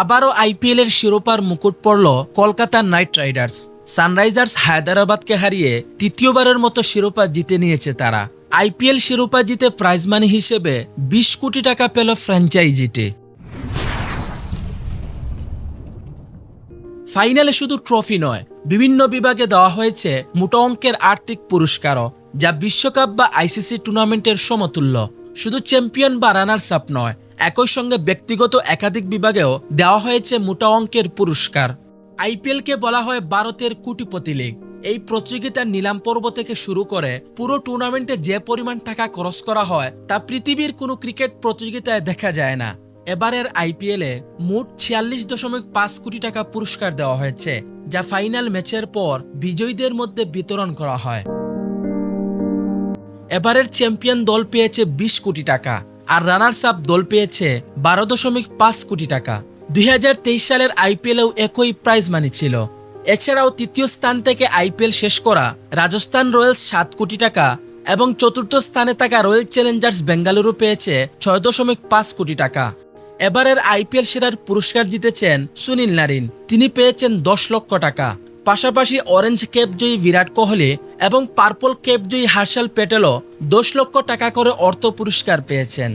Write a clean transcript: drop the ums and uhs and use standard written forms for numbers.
আবারও আইপিএলের শিরোপার মুকুট পড়ল কলকাতা নাইট রাইডার্স। সানরাইজার্স হায়দরাবাদকে হারিয়ে তৃতীয়বারের মতো শিরোপা জিতে নিয়েছে তারা। আইপিএল শিরোপা জিতে প্রাইজ মানি হিসেবে 20 কোটি টাকা পেল ফ্র্যাঞ্চাইজিটি। ফাইনালে শুধু ট্রফি নয়, বিভিন্ন বিভাগে দেওয়া হয়েছে মোটা অঙ্কের আর্থিক পুরস্কারও, যা বিশ্বকাপ বা আইসিসি টুর্নামেন্টের সমতুল্য। শুধু চ্যাম্পিয়ন বা রানার্স আপ নয়, একই সঙ্গে ব্যক্তিগত একাধিক বিভাগেও দেওয়া হয়েছে মোটা অঙ্কের পুরস্কার। আইপিএলকে বলা হয় ভারতের কোটিপতি লিগ। এই প্রতিযোগিতার নিলাম পর্ব থেকে শুরু করে পুরো টুর্নামেন্টে যে পরিমাণ টাকা খরচ করা হয় তা পৃথিবীর কোনো ক্রিকেট প্রতিযোগিতায় দেখা যায় না। এবারের আইপিএলে মোট 46.5 কোটি টাকা পুরস্কার দেওয়া হয়েছে, যা ফাইনাল ম্যাচের পর বিজয়ীদের মধ্যে বিতরণ করা হয়। এবারের চ্যাম্পিয়ন দল পেয়েছে 20 কোটি টাকা, আর রানার্স আপ দল পেয়েছে 12.5 কোটি টাকা। 2023 সালের আইপিএলেও একই প্রাইজ মানি ছিল। এছাড়াও তৃতীয় স্থান থেকে আইপিএল শেষ করা রাজস্থান রয়্যালস 7 কোটি টাকা এবং চতুর্থ স্থানে থাকা রয়্যাল চ্যালেঞ্জার্স বেঙ্গালুরু পেয়েছে 6.5 কোটি টাকা। এবারের আইপিএল সেরার পুরস্কার জিতেছেন সুনীল নারিন, তিনি পেয়েছেন 10 লক্ষ টাকা। পাশাপাশি অরেঞ্জ ক্যাপ জয়ী বিরাট কোহলি এবং পার্পল ক্যাপ জয়ী হার্ষাল প্যাটেলও 10 লক্ষ টাকা করে অর্থ পুরস্কার পেয়েছেন।